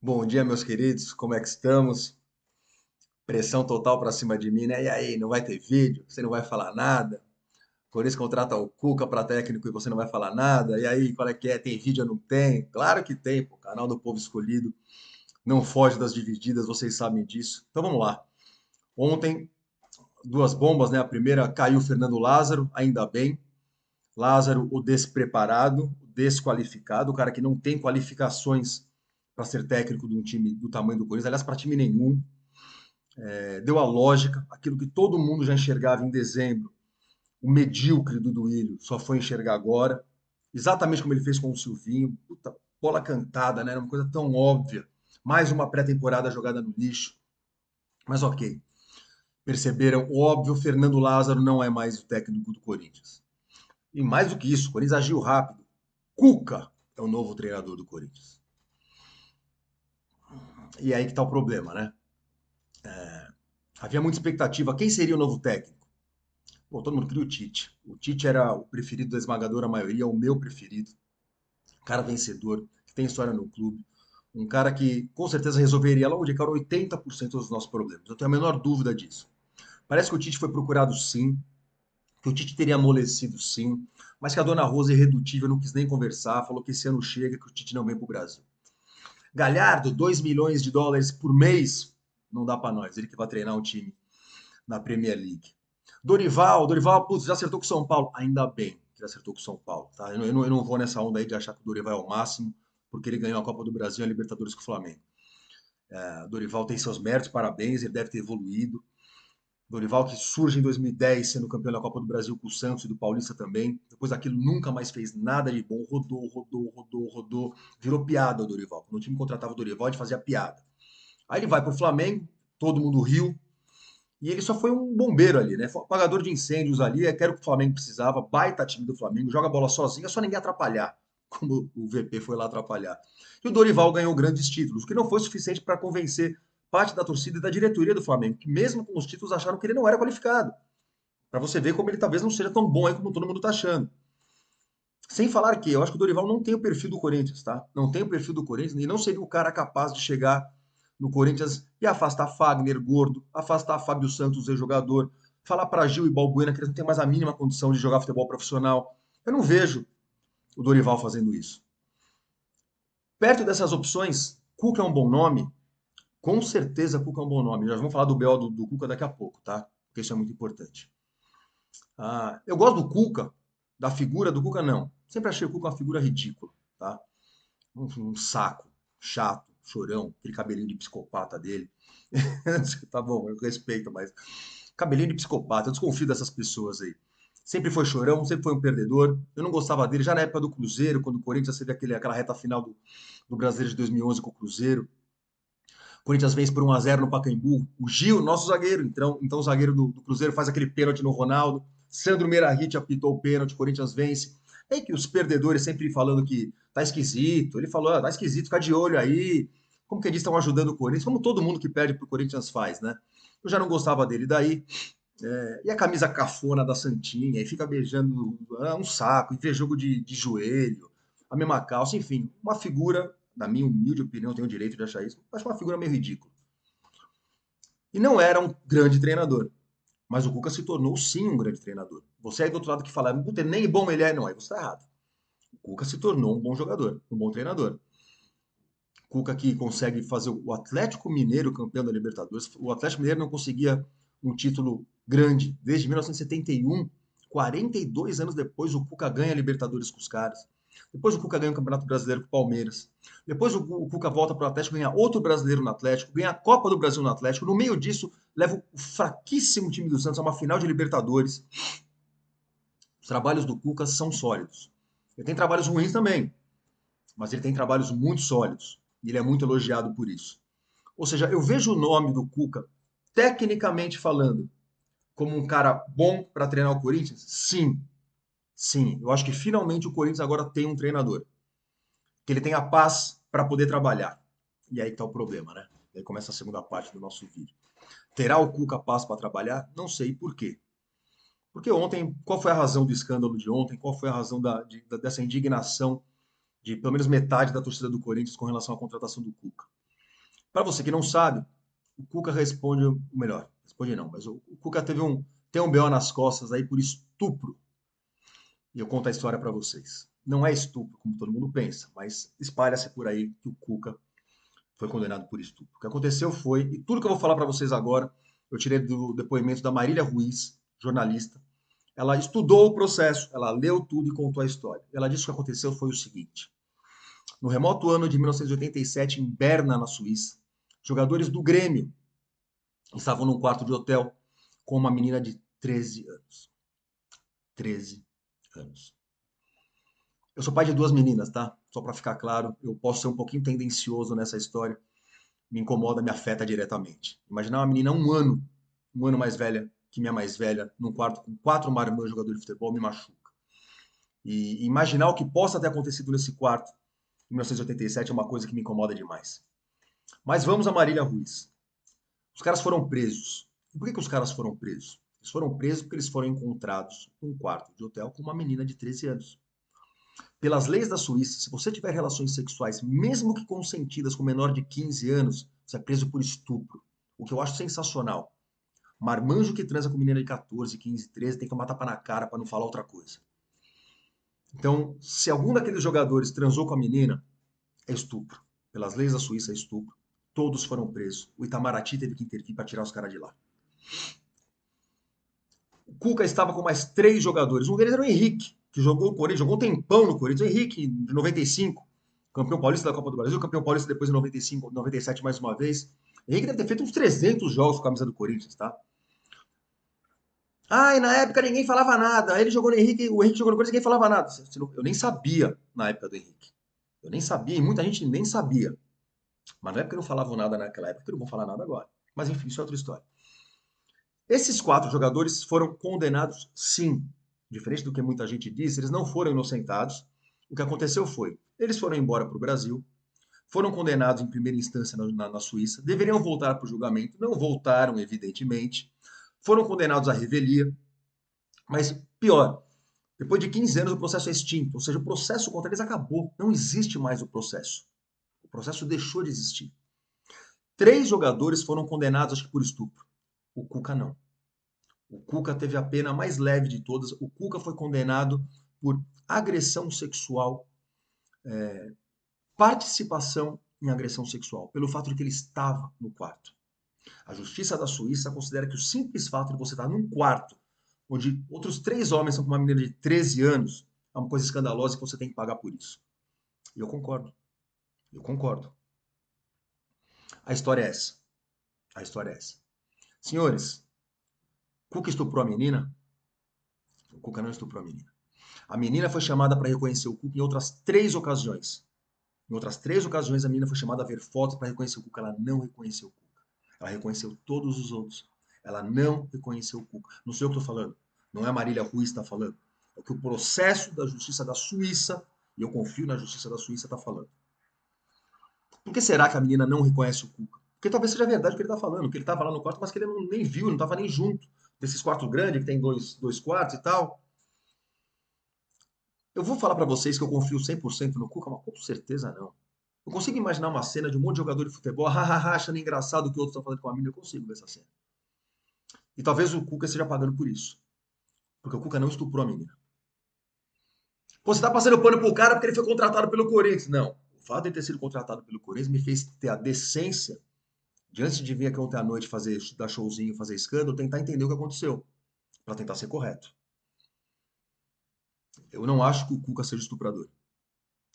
Bom dia, meus queridos, como é que estamos? Pressão total pra cima de mim, né? E aí, não vai ter vídeo? Você não vai falar nada? O Corinthians contrata o Cuca pra técnico e você não vai falar nada? E aí, qual é que é? Tem vídeo ou não tem? Claro que tem, pô. Canal do Povo Escolhido não foge das divididas, vocês sabem disso. Então vamos lá. Ontem, duas bombas, né? A primeira caiu o Fernando Lázaro, ainda bem. Lázaro, o despreparado, o desqualificado, o cara que não tem qualificações para ser técnico de um time do tamanho do Corinthians, aliás, para time nenhum. Deu a lógica, aquilo que todo mundo já enxergava em dezembro. O medíocre do Duílio só foi enxergar agora, exatamente como ele fez com o Silvinho. Puta, bola cantada, né? Era uma coisa tão óbvia. Mais uma pré-temporada jogada no lixo. Mas ok. Perceberam, óbvio, Fernando Lázaro não é mais o técnico do Corinthians. E mais do que isso, o Corinthians agiu rápido. Cuca é o novo treinador do Corinthians. E é aí que está o problema, né? Havia muita expectativa. Quem seria o novo técnico? Pô, todo mundo queria o Tite. O Tite era o preferido da esmagadora maioria, o meu preferido. Cara vencedor, que tem história no clube. Um cara que com certeza resolveria logo de cara 80% dos nossos problemas. Eu tenho a menor dúvida disso. Parece que o Tite foi procurado sim, que o Tite teria amolecido sim, mas que a dona Rosa é irredutível, não quis nem conversar, falou que esse ano chega, que o Tite não vem para o Brasil. Galhardo, 2 milhões de dólares por mês, não dá para nós. Ele que vai treinar o time na Premier League. Dorival, putz, já acertou com o São Paulo. Ainda bem que ele acertou com o São Paulo, tá? Eu não vou nessa onda aí de achar que o Dorival é o máximo, porque ele ganhou a Copa do Brasil e a Libertadores com o Flamengo. Dorival tem seus méritos, parabéns, ele deve ter evoluído. Dorival que surge em 2010 sendo campeão da Copa do Brasil com o Santos e do Paulista também. Depois daquilo nunca mais fez nada de bom, rodou. Virou piada o Dorival. Quando o time contratava o Dorival, a gente fazia piada. Aí ele vai pro Flamengo, todo mundo riu, e ele só foi um bombeiro ali, né? Foi um apagador de incêndios ali, que era o que o Flamengo precisava, baita time do Flamengo, joga a bola sozinho, é só ninguém atrapalhar, como o VP foi lá atrapalhar. E o Dorival ganhou grandes títulos, o que não foi suficiente para convencer parte da torcida e da diretoria do Flamengo, que mesmo com os títulos acharam que ele não era qualificado. Para você ver como ele talvez não seja tão bom aí como todo mundo está achando. Sem falar que eu acho que o Dorival não tem o perfil do Corinthians, tá? Não tem o perfil do Corinthians e não seria o cara capaz de chegar no Corinthians e afastar Fagner, Gordo, afastar Fábio Santos, ex-jogador, falar para Gil e Balbuena que eles não têm mais a mínima condição de jogar futebol profissional. Eu não vejo o Dorival fazendo isso. Perto dessas opções, Cuca é um bom nome? Com certeza Cuca é um bom nome. Já vamos falar do BO do Cuca daqui a pouco, tá? Porque isso é muito importante. Eu gosto do Cuca, da figura do Cuca, não. Sempre achei o Cuca uma figura ridícula, tá? Um saco, chato, chorão, aquele cabelinho de psicopata dele. Tá bom, eu respeito, mas cabelinho de psicopata, eu desconfio dessas pessoas aí. Sempre foi chorão, sempre foi um perdedor. Eu não gostava dele, já na época do Cruzeiro, quando o Corinthians teve aquela reta final do Brasileiro de 2011 com o Cruzeiro. O Corinthians vence por 1-0 no Pacaembu. O Gil, nosso zagueiro, então o zagueiro do Cruzeiro faz aquele pênalti no Ronaldo. Sandro Meirahit apitou o pênalti, o Corinthians vence. É que os perdedores sempre falando que tá esquisito. Ele falou, tá esquisito, fica de olho aí. Como que eles estão ajudando o Corinthians? Como todo mundo que perde pro Corinthians faz, né? Eu já não gostava dele. Daí, e a camisa cafona da Santinha, e fica beijando um saco, e vê jogo de joelho, a mesma calça, enfim, uma figura, na minha humilde opinião, tenho o direito de achar isso, acho uma figura meio ridícula. E não era um grande treinador, mas o Cuca se tornou sim um grande treinador. Você aí do outro lado que fala, puta, nem bom ele é, não, aí você está errado. O Cuca se tornou um bom jogador, um bom treinador. Cuca que consegue fazer o Atlético Mineiro campeão da Libertadores. O Atlético Mineiro não conseguia um título grande desde 1971. 42 anos depois, o Cuca ganha a Libertadores com os caras. Depois o Cuca ganha o Campeonato Brasileiro com o Palmeiras. Depois o Cuca volta para o Atlético, ganha outro brasileiro no Atlético, ganha a Copa do Brasil no Atlético. No meio disso, leva o fraquíssimo time do Santos a uma final de Libertadores. Os trabalhos do Cuca são sólidos. Ele tem trabalhos ruins também, mas ele tem trabalhos muito sólidos. E ele é muito elogiado por isso. Ou seja, eu vejo o nome do Cuca, tecnicamente falando, como um cara bom para treinar o Corinthians? Sim, sim. Eu acho que finalmente o Corinthians agora tem um treinador. Que ele tenha paz para poder trabalhar. E aí que tá o problema, né? E aí começa a segunda parte do nosso vídeo. Terá o Cuca paz para trabalhar? Não sei por quê. Porque ontem, qual foi a razão do escândalo de ontem? Qual foi a razão dessa indignação de pelo menos metade da torcida do Corinthians com relação à contratação do Cuca? Para você que não sabe, o Cuca responde o melhor. Responde não, mas o Cuca tem um BO nas costas aí por estupro. E eu conto a história para vocês. Não é estupro, como todo mundo pensa, mas espalha-se por aí que o Cuca foi condenado por estupro. O que aconteceu foi, e tudo que eu vou falar para vocês agora, eu tirei do depoimento da Marília Ruiz, jornalista. Ela estudou o processo, ela leu tudo e contou a história. Ela disse que o que aconteceu foi o seguinte: no remoto ano de 1987, em Berna, na Suíça, jogadores do Grêmio estavam num quarto de hotel com uma menina de 13 anos. 13 anos. Eu sou pai de duas meninas, tá? Só para ficar claro, eu posso ser um pouquinho tendencioso nessa história. Me incomoda, me afeta diretamente. Imaginar uma menina um ano mais velha que minha mais velha, num quarto com quatro marmãs jogadores de futebol, me machuca. E imaginar o que possa ter acontecido nesse quarto em 1987 é uma coisa que me incomoda demais. Mas vamos a Marília Ruiz. Os caras foram presos. E por que os caras foram presos? Eles foram presos porque eles foram encontrados num quarto de hotel com uma menina de 13 anos. Pelas leis da Suíça, se você tiver relações sexuais, mesmo que consentidas com menor de 15 anos, você é preso por estupro. O que eu acho sensacional. Marmanjo que transa com menina de 14, 15, 13 tem que tomar tapa na cara para não falar outra coisa. Então, se algum daqueles jogadores transou com a menina, é estupro. Pelas leis da Suíça, é estupro. Todos foram presos. O Itamaraty teve que intervir para tirar os caras de lá. O Cuca estava com mais três jogadores. Um deles era o Henrique, que jogou no Corinthians, jogou um tempão no Corinthians. O Henrique, de 95, campeão paulista da Copa do Brasil, campeão paulista depois em 95, 97 mais uma vez. O Henrique deve ter feito uns 300 jogos com a camisa do Corinthians, tá? Ah, e na época ninguém falava nada. Aí ele jogou no Henrique, o Henrique jogou no Corinthians, ninguém falava nada. Eu nem sabia na época do Henrique. Eu nem sabia, e muita gente nem sabia. Mas não é porque não falavam nada naquela época que não vão falar nada agora. Mas enfim, isso é outra história. Esses quatro jogadores foram condenados, sim. Diferente do que muita gente diz, eles não foram inocentados. O que aconteceu foi, eles foram embora para o Brasil, foram condenados em primeira instância na Suíça, deveriam voltar para o julgamento, não voltaram, evidentemente. Foram condenados à revelia, mas pior, depois de 15 anos o processo é extinto, ou seja, o processo contra eles acabou, não existe mais o processo. O processo deixou de existir. Três jogadores foram condenados, acho que por estupro. O Cuca não. O Cuca teve a pena mais leve de todas. O Cuca foi condenado por agressão sexual, participação em agressão sexual, pelo fato de que ele estava no quarto. A Justiça da Suíça considera que o simples fato de você estar num quarto onde outros três homens são com uma menina de 13 anos é uma coisa escandalosa e que você tem que pagar por isso. E eu concordo. Eu concordo. A história é essa. A história é essa. Senhores, Cuca estuprou a menina? O Cuca não estuprou a menina. A menina foi chamada para reconhecer o Cuca em outras três ocasiões. Em outras três ocasiões, a menina foi chamada a ver fotos para reconhecer o Cuca. Ela não reconheceu o Cuca. Ela reconheceu todos os outros. Ela não reconheceu o Cuca. Não sei o que eu estou falando. Não é a Marília Ruiz que está falando. É o que o processo da Justiça da Suíça, e eu confio na Justiça da Suíça, está falando. Por que será que a menina não reconhece o Cuca? Porque talvez seja verdade o que ele está falando, que ele estava lá no quarto, mas que ele nem viu, não estava nem junto. Desses quartos grandes, que tem dois quartos e tal. Eu vou falar para vocês que eu confio 100% no Cuca, mas com certeza não. Eu consigo imaginar uma cena de um monte de jogador de futebol, hahaha, achando engraçado o que outros estão fazendo com a menina. Eu consigo ver essa cena. E talvez o Cuca esteja pagando por isso. Porque o Cuca não estuprou a menina. Pô, você tá passando pano pro cara porque ele foi contratado pelo Corinthians. Não. O fato de ele ter sido contratado pelo Corinthians me fez ter a decência de, antes de vir aqui ontem à noite fazer, dar showzinho, fazer escândalo, tentar entender o que aconteceu. Para tentar ser correto. Eu não acho que o Cuca seja estuprador.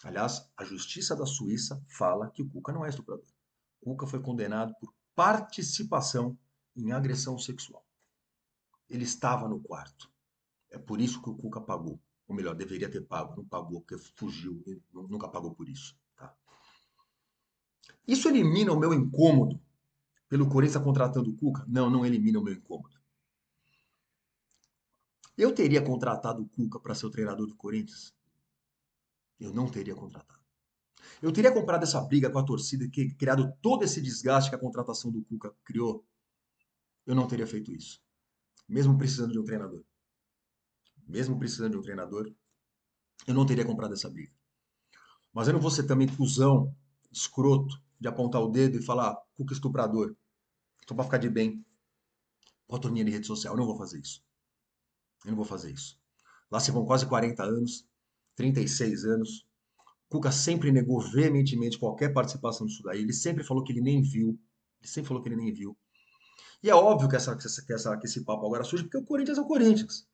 Aliás, a justiça da Suíça fala que o Cuca não é estuprador. O Cuca foi condenado por participação em agressão sexual. Ele estava no quarto. É por isso que o Cuca pagou. Ou melhor, deveria ter pago. Não pagou porque fugiu e nunca pagou por isso. Tá? Isso elimina o meu incômodo pelo Corinthians estar contratando o Cuca? Não, não elimina o meu incômodo. Eu teria contratado o Cuca para ser o treinador do Corinthians? Eu não teria contratado. Eu teria comprado essa briga com a torcida e criado todo esse desgaste que a contratação do Cuca criou? Eu não teria feito isso. Mesmo precisando de um treinador. Mesmo precisando de um treinador, eu não teria comprado essa briga. Mas eu não vou ser também cuzão, escroto, de apontar o dedo e falar Cuca estuprador, só para ficar de bem com a turminha de rede social. Eu não vou fazer isso. Eu não vou fazer isso. Lá se vão quase 40 anos, 36 anos. Cuca sempre negou veementemente qualquer participação disso daí. Ele sempre falou que ele nem viu. Ele sempre falou que ele nem viu. E é óbvio que esse papo agora surge porque o Corinthians é o Corinthians.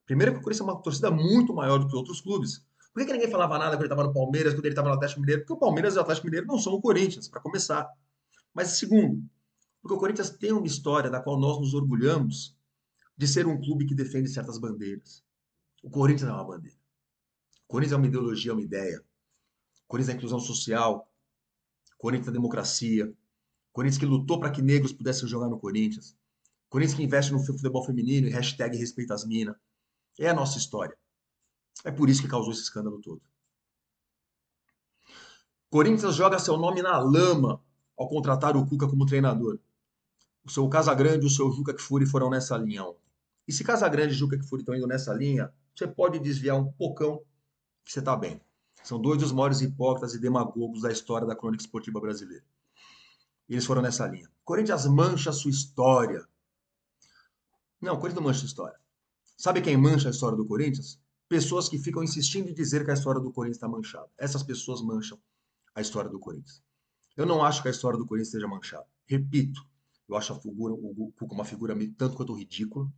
Primeiro que o Corinthians é uma torcida muito maior do que outros clubes. Por que ninguém falava nada quando ele estava no Palmeiras, quando ele estava no Atlético Mineiro? Porque o Palmeiras e o Atlético Mineiro não são o Corinthians, para começar. Mas segundo, porque o Corinthians tem uma história da qual nós nos orgulhamos de ser um clube que defende certas bandeiras. O Corinthians é uma bandeira. O Corinthians é uma ideologia, é uma ideia. O Corinthians é a inclusão social. O Corinthians é a democracia. O Corinthians que lutou para que negros pudessem jogar no Corinthians. O Corinthians que investe no futebol feminino e hashtag respeita as minas. É a nossa história. É por isso que causou esse escândalo todo. Corinthians joga seu nome na lama ao contratar o Cuca como treinador. O seu Casagrande e o seu Juca Kfouri foram nessa linha ontem. E se Casagrande e Juca Kfouri estão indo nessa linha, você pode desviar um pocão que você está bem. São dois dos maiores hipócritas e demagogos da história da crônica esportiva brasileira. E eles foram nessa linha. Corinthians mancha a sua história. Não, o Corinthians não mancha a sua história. Sabe quem mancha a história do Corinthians? Pessoas que ficam insistindo em dizer que a história do Corinthians está manchada. Essas pessoas mancham a história do Corinthians. Eu não acho que a história do Corinthians esteja manchada. Repito, eu acho o Cuca uma figura tanto quanto ridícula.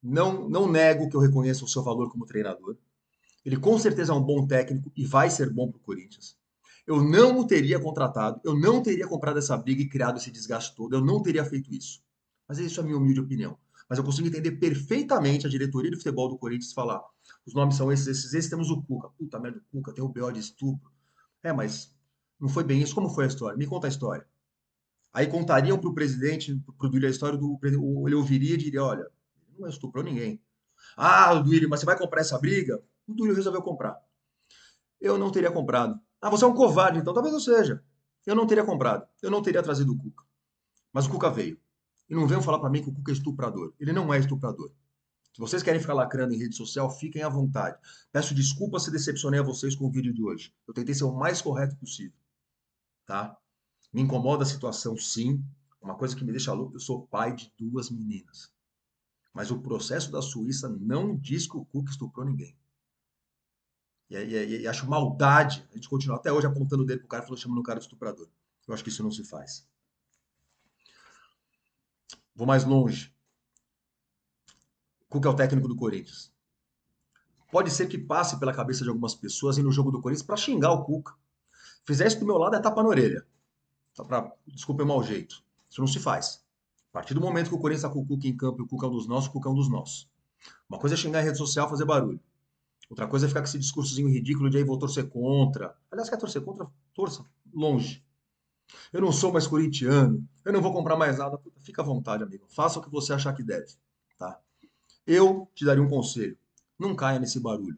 Não nego que eu reconheço o seu valor como treinador. Ele com certeza é um bom técnico e vai ser bom para o Corinthians. Eu não o teria contratado, eu não teria comprado essa briga e criado esse desgaste todo, eu não teria feito isso. Mas isso é a minha humilde opinião. Mas eu consigo entender perfeitamente a diretoria do futebol do Corinthians falar: os nomes são esses, temos o Cuca. Puta merda, o Cuca tem o BO de estupro. É, mas não foi bem isso. Como foi a história? Me conta a história. Aí contariam para o presidente, para o Duílio, a história do. Ele ouviria e diria: olha, ele não estuprou ninguém. Ah, Duílio, mas você vai comprar essa briga? O Duílio resolveu comprar. Eu não teria comprado. Ah, você é um covarde, então talvez eu seja. Eu não teria comprado. Eu não teria trazido o Cuca. Mas o Cuca veio. E não venham falar para mim que o Cuca é estuprador. Ele não é estuprador. Se vocês querem ficar lacrando em rede social, fiquem à vontade. Peço desculpas se decepcionei a vocês com o vídeo de hoje. Eu tentei ser o mais correto possível, tá? Me incomoda a situação, sim. Uma coisa que me deixa louco, eu sou pai de duas meninas. Mas o processo da Suíça não diz que o Cuca estuprou ninguém. E acho maldade a gente continuar até hoje apontando o dedo pro cara e chamando o cara de estuprador. Eu acho que isso não se faz. Vou mais longe. Cuca é o técnico do Corinthians. Pode ser que passe pela cabeça de algumas pessoas ir no jogo do Corinthians para xingar o Cuca. Fizer isso do meu lado é tapa na orelha. Só pra, desculpa o mau jeito. Isso não se faz. A partir do momento que o Corinthians está com o Cuca em campo e o Cuca é um dos nossos, o Cuca é um dos nossos. Uma coisa é xingar em rede social, fazer barulho. Outra coisa é ficar com esse discursozinho ridículo de aí vou torcer contra. Aliás, quer torcer contra? Torça. Longe. Eu não sou mais corintiano. Eu não vou comprar mais nada. Puta, fica à vontade, amigo. Faça o que você achar que deve. Tá? Eu te daria um conselho. Não caia nesse barulho.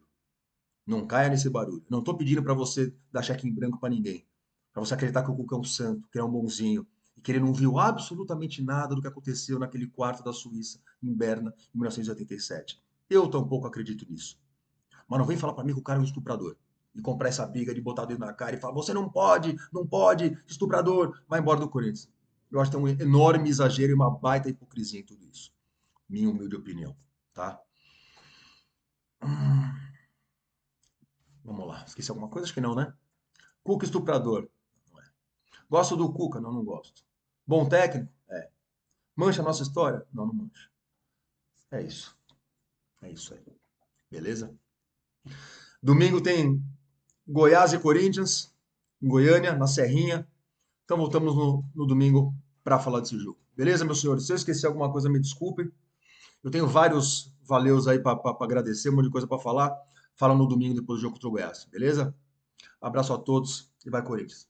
Não caia nesse barulho. Não estou pedindo para você dar cheque em branco para ninguém. Para você acreditar que o Cuca é um santo, que ele é um bonzinho. E que ele não viu absolutamente nada do que aconteceu naquele quarto da Suíça, em Berna, em 1987. Eu tampouco acredito nisso. Mas não vem falar para mim que o cara é um estuprador. E comprar essa briga de botar o dedo na cara e falar: você não pode, não pode, estuprador, vai embora do Corinthians. Eu acho que tem um enorme exagero e uma baita hipocrisia em tudo isso. Minha humilde opinião, tá? Vamos lá. Esqueci alguma coisa? Acho que não, né? Cuca estuprador. Não é. Gosto do Cuca? Não, não gosto. Bom técnico? É. Mancha a nossa história? Não, não mancha. É isso. É isso aí. Beleza? Domingo tem Goiás e Corinthians, em Goiânia, na Serrinha. Então voltamos no domingo para falar desse jogo. Beleza, meus senhores? Se eu esqueci alguma coisa, me desculpe. Eu tenho vários valeus aí para agradecer, um monte de coisa para falar. Fala no domingo depois do jogo contra o Goiás. Beleza? Abraço a todos e vai Corinthians.